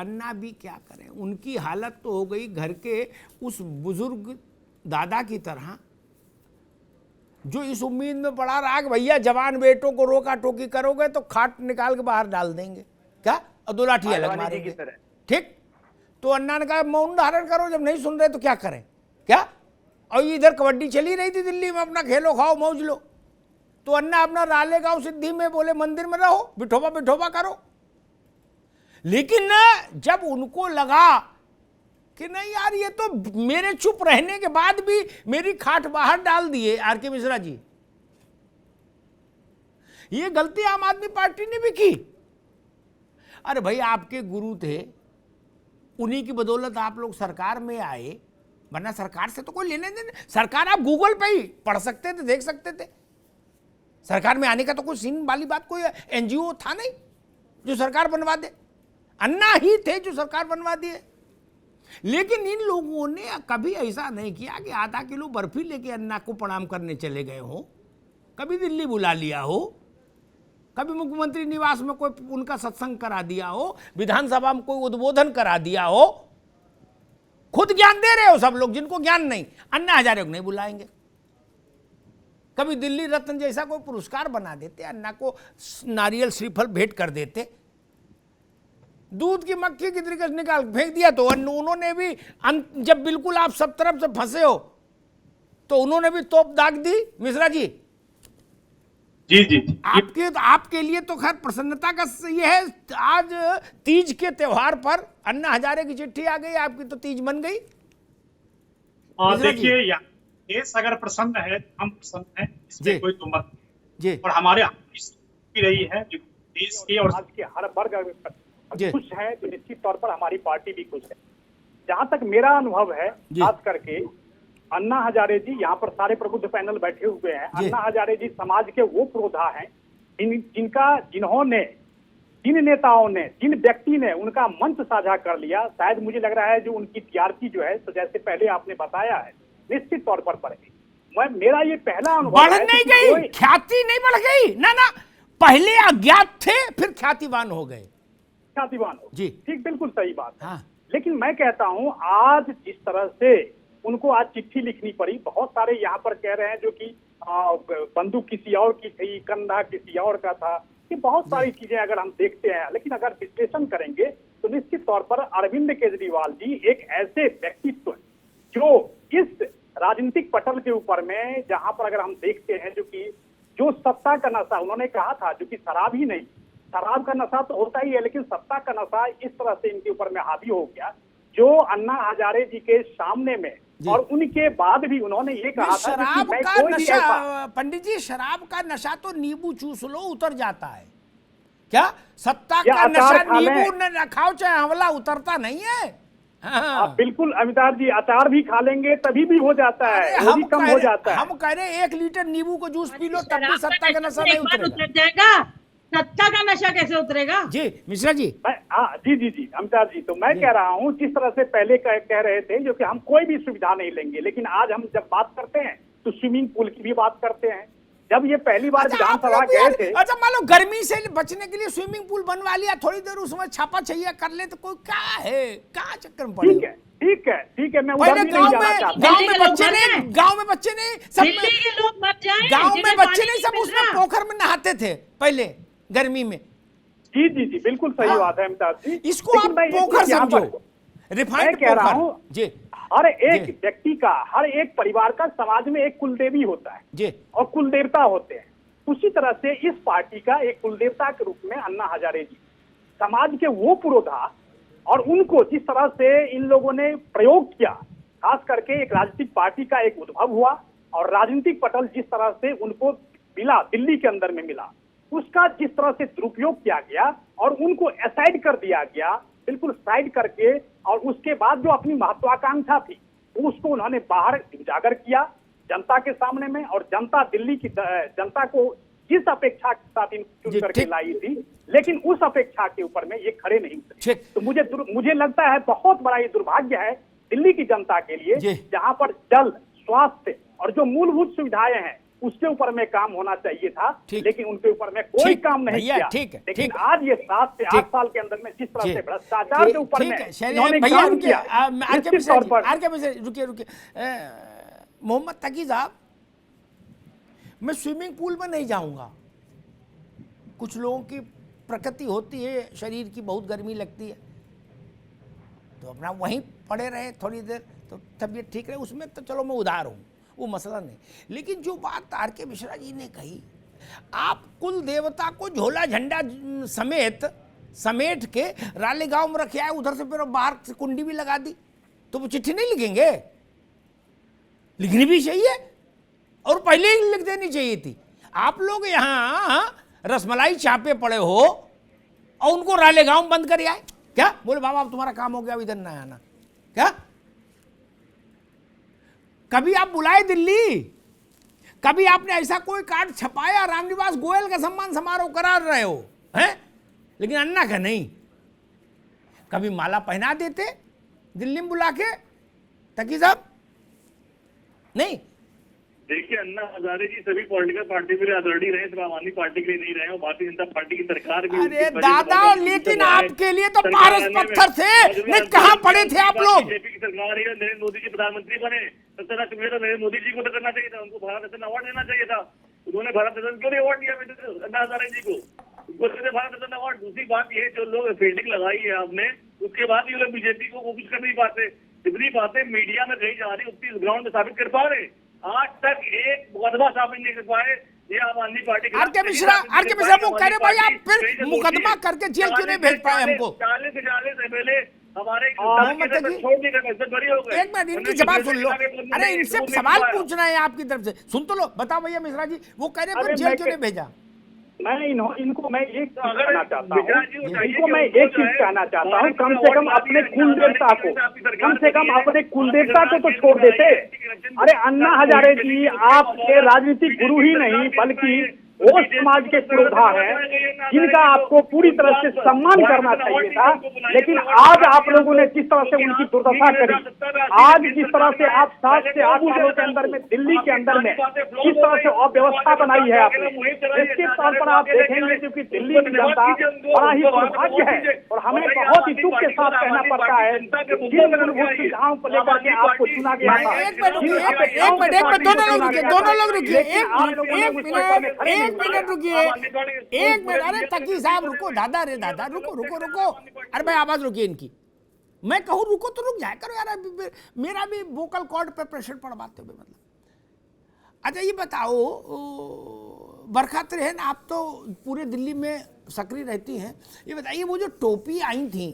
अन्ना भी क्या करें, उनकी हालत तो हो गई घर के उस बुजुर्ग दादा की तरह जो इस उम्मीद में पड़ा रहा कि भैया जवान बेटों को रोका टोकी करोगे तो खाट निकाल के बाहर डाल देंगे क्या, और दो लाठी अलग मारेंगे। ठीक, तो अन्ना ने कहा मौन धारण करो, जब नहीं सुन रहे तो क्या करें क्या। और इधर कबड्डी चली रही थी दिल्ली में, अपना खेलो खाओ मौज लो, तो अन्ना अपना रालेगांव सिद्धि में बोले मंदिर में रहो, बिठोबा बिठोबा करो। लेकिन जब उनको लगा कि नहीं यार ये तो मेरे चुप रहने के बाद भी मेरी खाट बाहर डाल दिए आर.के. मिश्रा जी, ये गलती आम आदमी पार्टी ने भी की। अरे भाई आपके गुरु थे, उन्हीं की बदौलत आप लोग सरकार में आए, वरना सरकार से तो कोई लेने देने, सरकार आप गूगल पे ही पढ़ सकते थे, देख सकते थे। सरकार में आने का तो कोई सीन वाली बात, कोई एनजीओ था नहीं जो सरकार बनवा दे, अन्ना ही थे जो सरकार बनवा दिए। लेकिन इन लोगों ने कभी ऐसा नहीं किया कि आधा किलो बर्फी लेके अन्ना को प्रणाम करने चले गए हो, कभी दिल्ली बुला लिया हो, कभी मुख्यमंत्री निवास में कोई उनका सत्संग करा दिया हो, विधानसभा में कोई उद्बोधन करा दिया हो। खुद ज्ञान दे रहे हो सब लोग, जिनको ज्ञान नहीं, अन्ना हजारे को नहीं बुलाएंगे। कभी दिल्ली रत्न जैसा कोई पुरस्कार बना देते, अन्ना को नारियल श्रीफल भेंट कर देते। दूध की मक्खी की तरीके से निकाल फेंक दिया तो उन्होंने भी जब बिल्कुल आप सब तरफ से फंसे हो तो उन्होंने भी तोप दाग दी। मिश्रा जी जी जी आपके लिए तो खैर प्रसन्नता का ये है, आज तीज के त्योहार पर अन्ना हजारे की चिट्ठी आ गई, आपकी तो तीज बन गई। देखिए देश अगर प्रसन्न है, हम प्रसन्न हैं, इसमें कोई तो मत जी, और हमारे भी रही है देश की और आज के हर वर्ग खुश है, तो निश्चित तौर पर हमारी पार्टी भी खुश है। जहां तक मेरा अनुभव है, खास करके अन्ना हजारे जी, यहाँ पर सारे प्रबुद्ध पैनल बैठे हुए हैं। अन्ना हजारे जी समाज के वो पुरोधा हैं जिन्होंने, जिन नेताओं ने, जिन व्यक्ति ने उनका मंच साझा कर लिया। शायद मुझे लग रहा है जो उनकी टीआरपी जो है, तो जैसे पहले आपने बताया है, निश्चित तौर पर बढ़ेगी। मेरा ये पहला अनुभव बढ़ नहीं गई, ख्याति नहीं बढ़ गई, ना ना, पहले अज्ञात थे फिर ख्यातिवान हो गए, ख्यातिवान हो जी, ठीक, बिल्कुल सही बात है। हाँ। लेकिन मैं कहता हूं आज जिस तरह से उनको आज चिट्ठी लिखनी पड़ी, बहुत सारे यहाँ पर कह रहे हैं जो कि बंदूक किसी और की थी, कंधा किसी और का था, ये बहुत सारी चीजें अगर हम देखते हैं। लेकिन अगर विश्लेषण करेंगे तो निश्चित तौर पर अरविंद केजरीवाल जी एक ऐसे व्यक्तित्व जो इस राजनीतिक पटल के ऊपर में, जहां पर अगर हम देखते हैं जो सत्ता का नशा उन्होंने कहा था, जो कि शराब ही नहीं, शराब का नशा तो होता ही है, लेकिन सत्ता का नशा इस तरह से इनके ऊपर में हावी हो गया, जो अन्ना हजारे जी के सामने में और उनके बाद भी उन्होंने ये कहा था शराब का नशा, पंडित जी शराब का नशा तो नींबू चूस लो उतर जाता है क्या, सत्ता का नशा नींबू न खाओ चाहे हमला उतरता नहीं है। हाँ। बिल्कुल अमिताभ जी, अचार भी खा लेंगे तभी भी हो जाता है, वो भी कम हो जाता है। हम कह रहे 1 लीटर नींबू को जूस पी लो तब भी सत्ता का नशा नहीं उतरेगा। सत्ता का नशा कैसे उतरेगा? जी मिश्रा जी, जी अमिताभ जी, तो मैं कह रहा हूँ जिस तरह से पहले कह रहे थे जो कि हम कोई भी सुविधा नहीं लेंगे, लेकिन आज हम जब बात करते हैं तो स्विमिंग पूल की भी बात करते हैं। जब ये पहली बार विधानसभा गए थे, अच्छा मान लो गर्मी से बचने के लिए स्विमिंग पूल बनवा लिया, थोड़ी देर उसमें छापा छैया कर ले तो कोई क्या है, क्या चक्कर में पड़े। ठीक है, मैं गांव में बच्चे नहीं सब, गांव में बच्चे नहीं सब उसमें पोखर में नहाते थे पहले गर्मी में। जी बिल्कुल सही बात है अमिताभ जी, इसको आप पोखर समझो, रिफाइंड कह रहा हूँ जी। हर एक व्यक्ति का, हर एक परिवार का समाज में एक कुलदेवी होता है जी, और कुलदेवता होते हैं। उसी तरह से इस पार्टी का एक कुलदेवता के रूप में अन्ना हजारे जी, समाज के वो पुरोधा, और उनको जिस तरह से इन लोगों ने प्रयोग किया, खास करके एक राजनीतिक पार्टी का एक उद्भव हुआ और राजनीतिक पटल जिस तरह से उनको मिला, दिल्ली के अंदर में मिला, उसका जिस तरह से दुरुपयोग किया गया और उनको असाइड कर दिया गया, बिल्कुल साइड करके, और उसके बाद जो अपनी महत्वाकांक्षा थी उसको उन्होंने बाहर उजागर किया जनता के सामने में, और जनता दिल्ली की जनता को जिस अपेक्षा के साथ चुन करके लाई थी, लेकिन उस अपेक्षा के ऊपर में ये खड़े नहीं उतरे। तो मुझे लगता है बहुत बड़ा ये दुर्भाग्य है दिल्ली की जनता के लिए, जहां पर जल, स्वास्थ्य और जो मूलभूत सुविधाएं हैं उसके ऊपर में काम होना चाहिए था, ठीक। लेकिन उनके ऊपर में कोई ठीक, काम नहीं भैया, किया। ठीक है, लेकिन ठीक। आज ये 7 से 8 ठीक। साल के अंदर में जिस तरह जी। से भ्रष्टाचार के ऊपर ठीक में है, शैलेश इन्होंने भैया काम रुकिए, किया, आर के निश्चित मिश्रा तौर जी, पर आर के मिश्रा, रुकिए मोहम्मद तकी साहब, मैं स्विमिंग पूल में नहीं जाऊंगा। कुछ लोगों की प्रकृति होती है, शरीर की बहुत गर्मी लगती है, तो अपना वहीं पड़े रहे थोड़ी देर, तो तबीयत ठीक रहे, उसमें तो चलो मैं उदार हूँ, वो मसला नहीं। लेकिन जो बात आर के मिश्रा जी ने कही, आप कुल देवता को झोला झंडा समेट के रालेगांव में रखे आए, उधर से फिर बाहर से कुंडी भी लगा दी, तो वो चिट्ठी नहीं लिखेंगे? लिखनी भी चाहिए, और पहले ही लिख देनी चाहिए थी। आप लोग यहाँ रसमलाई चापे पड़े हो और उनको रालेगांव बंद कर आए क्या? बोले बाबा अब तुम्हारा काम हो गया, अब इधर ना आना। क्या कभी आप बुलाए दिल्ली? कभी आपने ऐसा कोई कार्ड छपाया? रामनिवास गोयल का सम्मान समारोह करा रहे हो हैं, लेकिन अन्ना का नहीं। कभी माला पहना देते दिल्ली में बुला के तकी साहब? नहीं। देखिए, अन्ना हजारे जी सभी पॉलिटिकल पार्टी के लिए अथॉरिटी रहे, सिर्फ आम आदमी पार्टी के लिए नहीं रहे, और भारतीय जनता पार्टी की सरकार भी। अरे दादा, लेकिन आपके लिए तो पारस पत्थर थे, नहीं कहां पड़े थे आप लोग? बीजेपी की सरकार है, नरेंद्र मोदी जी प्रधानमंत्री बने, सबसे ज्यादा शुक्रिया तो नरेंद्र मोदी जी को तो करना चाहिए था, उनको भारत रत्न अवार्ड देना चाहिए था। उन्होंने भारत रत्न क्यों नहीं अवार्ड दिया अन्ना हजारे जी को? उनको भारत रत्न अवार्ड। दूसरी बात ये, जो लोग फील्डिंग लगाई है आपने, उसके बाद ये लोग बीजेपी को कुछ कर नहीं पाते। जितनी बातें मीडिया में कही जा रही उतनी ग्राउंड में साबित कर पा रहे। आज तक एक मुकदमा साबित नहीं कर पाए ये आम आदमी पार्टी। आर के मिश्रा वो कह रहे भाई आप फिर मुकदमा करके जेल क्यों नहीं भेज पाए हमको? 40 एमएलए हमारे एक मिनट, इनकी जवाब सुन लो। अरे इनसे सवाल पूछना है आपकी तरफ से, सुन तो लो। बताओ भैया मिश्रा जी, वो कह रहे फिर जेल क्यों नहीं भेजा? इनको मैं एक चीज कहना चाहता हूँ, इनको मैं एक चीज कहना चाहता हूँ, कम से कम अपने कुल देवता को, कम से कम अपने कुल देवता को तो छोड़ देते। अरे अन्ना हजारे जी आपके राजनीतिक गुरु ही नहीं, बल्कि वो समाज के पुरोधा हैं, जिनका आपको पूरी तरह से सम्मान करना चाहिए था। लेकिन आज आप लोगों ने जिस तरह से उनकी दुर्दशा करी, आज जिस तरह से आप 7 से 8 सालों के अंदर में दिल्ली के अंदर में जिस तरह से अव्यवस्था बनाई है आपने, इसके तौर पर आप देखेंगे क्योंकि दिल्ली की जनता बड़ा ही दुर्भाग्य है, और हमें बहुत ही दुख के साथ कहना पड़ता है जिन मूलभूत सुविधाओं को लेकर के आपको चुना गया था। एक मिनट, दोनों लोग रुकिए, एक मिनट रुकिए, एक मिनट। अरे तकी साहब रुको, दादा रे दादा, रुको। अरे भाई आवाज रुकिए इनकी। मैं कहूँ रुको तो रुक जाए करो यार, मेरा भी वोकल कॉर्ड पे प्रेशर पड़वाते हुए मतलब। अच्छा ये बताओ बरखा त्रेहन, आप तो पूरे दिल्ली में सक्रिय रहती हैं, ये बताइए वो जो टोपी आई थी,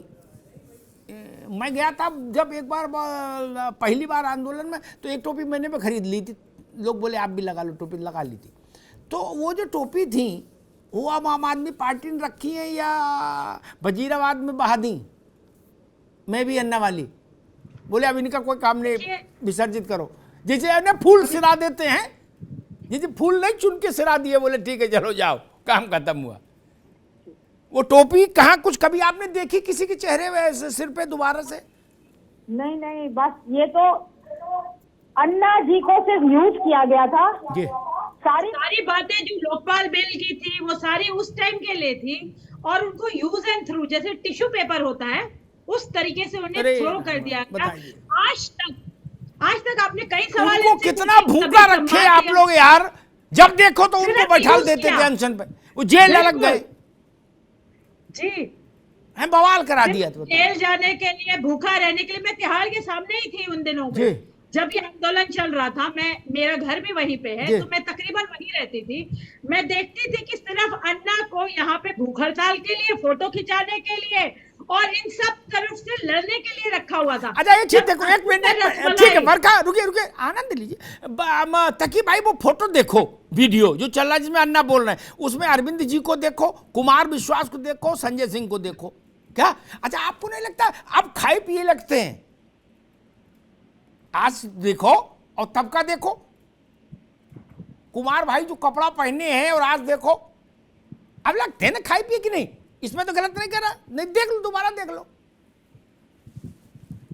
मैं गया था जब एक बार पहली बार आंदोलन में, तो एक टोपी मैंने भी खरीद ली थी, लोग बोले आप भी लगा लो, टोपी लगा ली थी। तो वो जो टोपी थी वो अब आम आदमी पार्टी ने रखी है या वजीराबाद में बहा दी? मैं भी अन्ना वाली बोले अब इनका कोई काम नहीं, विसर्जित करो। जैसे ना फूल सिरा देते हैं, जैसे फूल नहीं चुन के सिरा दिए, बोले ठीक है चलो जाओ, काम खत्म हुआ। वो टोपी कहाँ कुछ कभी आपने देखी किसी के चेहरे में सिर पे दोबारा से? नहीं, बस ये तो अन्ना जी को सिर्फ यूज किया गया था। जी। सारी बातें जो लोकपाल बिल की थी वो सारी उस टाइम के लिए थी, और उनको यूज एंड थ्रू जैसे टिश्यू पेपर होता है उस तरीके से उन्हें थ्रो कर दिया गया। आज तक आपने कई सवाल उनको कितना भूखा रखे आप लोग यार, जब देखो तो उनको बैठा देते थे अनशन पे, वो जेल लग गए जी, हैं बवाल करा दिया। तो जेल जाने के लिए, भूखा रहने के लिए। मैं तिहाड़ के सामने ही थी उन दिनों में जब ये आंदोलन चल रहा था। मेरा घर भी वहीं पे है, तो मैं तकरीबन वहीं रहती थी। मैं देखती थी कि सिर्फ अन्ना को यहाँ पे भूख हड़ताल के लिए, फोटो खिंचाने के लिए और इन सब तरफ से लड़ने के लिए रखा हुआ था। अच्छा ये चीज देखो, एक मिनट, ठीक है बरखा रुकिए, आनंद लीजिए। तकी भाई वो फोटो देखो, वीडियो जो चल रहा है जिसमें अन्ना बोल रहे हैं, उसमें अरविंद जी को देखो, कुमार विश्वास को देखो, संजय सिंह को देखो। क्या अच्छा आपको नहीं लगता अब खाए पिए लगते हैं? आज देखो और तब का देखो, कुमार भाई जो कपड़ा पहने हैं और आज देखो, अब लगते हैं ना खाए पिए कि नहीं? इसमें तो गलत नहीं कर रहा, नहीं देख लो, दोबारा देख लो।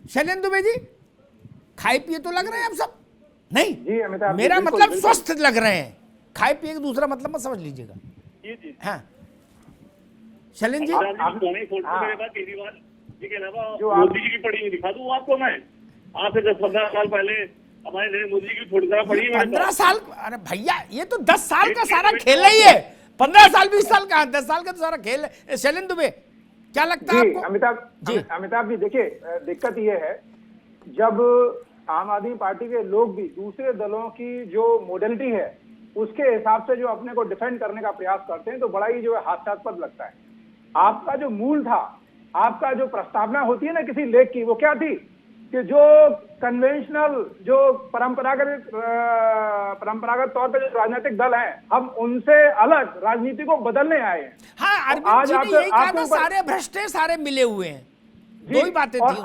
शैलेंद्र दुबे जी खाए पिए तो लग रहे हैं आप सब? नहीं जी, मेरा मतलब स्वस्थ लग रहे हैं, खाए पिए दूसरा मतलब मत समझ लीजिएगा। जी जी हाँ शैलेंद्र जी, केजरीवाल जी के अलावा मोदी जी की पड़ी हुई दिखा दूं आपको मैं। आज से 10-15 साल पहले हमारे नरेंद्र मोदी जी की फोटोग्राफ पड़ी है 15 साल, अरे भैया ये तो 10 साल का सारा खेल ही है। 15 साल 20 साल का, 10 साल का तो सारा खेल है। शैलेंद्र दुबे क्या लगता है जी आपको? अमिताभ जी देखिए, दिक्कत ये है जब आम आदमी पार्टी के लोग भी दूसरे दलों की जो मोडेलिटी है उसके हिसाब से जो अपने को डिफेंड करने का प्रयास करते हैं तो बड़ा ही जो है हास्यास्पद लगता है। आपका जो मूल था, आपका जो प्रस्तावना होती है ना किसी लेख की, वो क्या थी कि जो कन्वेंशनल, जो परंपरागत तौर पे जो राजनीतिक दल हैं, हम उनसे अलग राजनीति को बदलने आए हैं। हाँ, अरविंद जी ने यही कहा था, सारे भ्रष्ट सारे मिले हुए हैं, दो ही बातें थी।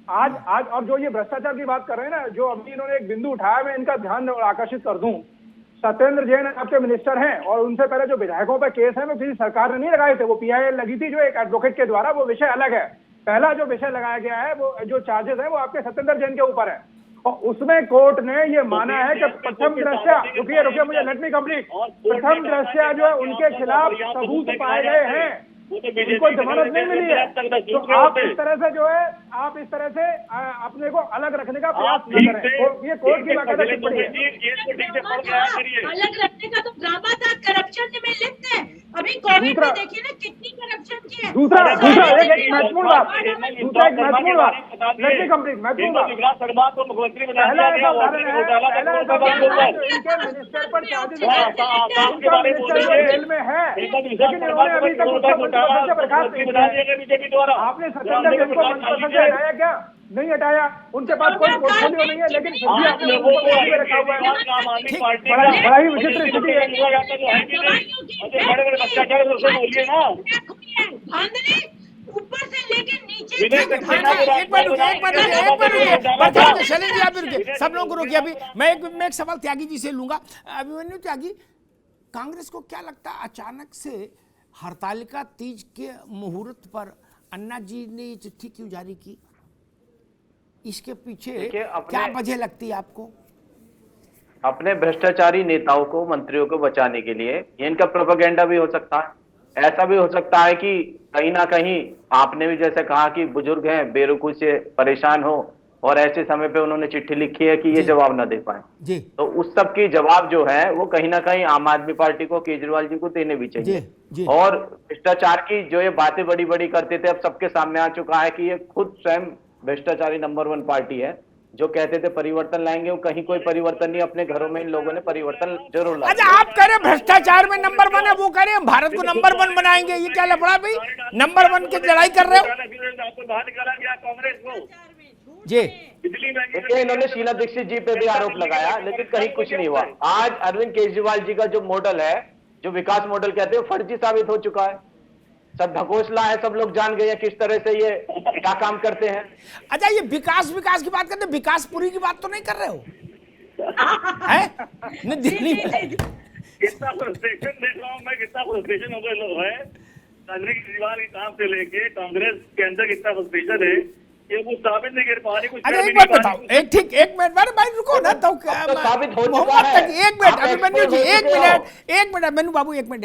आज और जो ये भ्रष्टाचार की बात कर रहे हैं ना, जो अभी इन्होंने एक बिंदु उठाया, मैं इनका ध्यान आकर्षित कर दूं। सत्येंद्र जैन आपके मिनिस्टर हैं और उनसे पहले जो विधायकों पर केस है वो किसी सरकार ने नहीं लगाए थे, वो पीआईएल लगी थी जो एक एडवोकेट के द्वारा, वो विषय अलग है। पहला जो विषय लगाया गया है, वो जो चार्जेस है वो आपके सत्येंद्र जैन के ऊपर है और उसमें कोर्ट ने ये माना है कि प्रथम दृष्टया, रुकिए मुझे लेट मी कंप्लीट, प्रथम दृष्टया जो है उनके खिलाफ सबूत पाए गए हैं, उनको जमानत नहीं मिली है। तो आप इस तरह से जो है, आप इस तरह से अपने को अलग रखने का प्रयास न करें। ये कोर्ट की बाकायदा टिप्पणी है। अलग रखने का तो ड्रामा था, करप्शन में लिप्त है। अभी कोविड में देखिए ना कितनी करप्शन की है। दूसरा एक महत्वपूर्ण बात, लेट मी कंप्लीट, महत्वपूर्ण बात, मुख्यमंत्री पहला ऐसा उदाहरण है इनके मिनिस्टर पर चार्जेस जेल में है, लेकिन इन्होंने अभी तक बीजेपी द्वारा आपने सत्येंद्र जैन को मंत्रिपद से हटाया क्या? नहीं हटाया, उनके पास कोई पोर्टफोलियो नहीं है, लेकिन फिर भी आपने उनको मंत्री में रखा हुआ है। बड़ा ही विचित्र स्थिति है। बड़े बड़े भ्रष्टाचार बोलिए ना, ऊपर से लेके नीचे। एक शैलेंद्र जी आप भी रुकिए, सब लोगों को रोकिए। अभी मैं एक सवाल त्यागी जी से लूंगा। अभिमन्यु त्यागी, कांग्रेस को क्या लगता है अचानक से हरतालिका तीज के मुहूर्त पर अन्ना जी ने ये चिट्ठी क्यों जारी की? इसके पीछे क्या वजह लगती है आपको? अपने भ्रष्टाचारी नेताओं को, मंत्रियों को बचाने के लिए ये इनका प्रोपेगेंडा भी हो सकता है। ऐसा भी हो सकता है कि कहीं ना कहीं आपने भी जैसे कहा कि बुजुर्ग हैं, बेरुखी से परेशान हो और ऐसे समय पे उन्होंने चिट्ठी लिखी है कि ये जवाब ना दे पाए, तो उस सब की जवाब जो है वो कहीं ना कहीं आम आदमी पार्टी को, केजरीवाल जी को देने भी चाहिए। और भ्रष्टाचार की जो ये बातें बड़ी बड़ी करते थे, अब सबके सामने आ चुका है कि ये खुद स्वयं भ्रष्टाचारी नंबर 1 पार्टी है। जो कहते थे परिवर्तन लाएंगे, वो कहीं कोई परिवर्तन नहीं, अपने घरों में इन लोगों ने परिवर्तन जरूर लाया। अच्छा, आप कह रहे भ्रष्टाचार में नंबर 1 है, वो कह रहे हैं भारत को नंबर 1 बनाएंगे, ये क्या लफड़ा भाई? नंबर 1 की लड़ाई कर रहे हो? आपको बाहर निकाला गया कांग्रेस को जी। देखिए, इन्होंने शीला दीक्षित जी पे भी आरोप लगाया, लेकिन कहीं कुछ नहीं हुआ। आज अरविंद केजरीवाल जी का जो मॉडल है, जो विकास मॉडल कहते हैं, फर्जी साबित हो चुका है। सब ढकोसला है, सब लोग जान गए हैं किस तरह से ये क्या काम करते हैं। अच्छा, ये विकास की बात करते, विकासपुरी की बात तो नहीं कर रहे हो? हैं? दिल्ली में कितना फ्रस्ट्रेशन देख रहा हूँ मैं, कितना फ्रस्ट्रेशन हो गए लोग है। अरविंद केजरीवाल के काम से लेके कांग्रेस के अंदर कितना फ्रस्ट्रेशन है, ये कुछ साबित नहीं कर पा रही। कुछ अरे एक बात बताओ, एक मिनट भाई रुको ना, तो साबित हो चुका है। एक मिनट अभिमन्यु जी, एक मिनट मेनू बाबू, एक मिनट।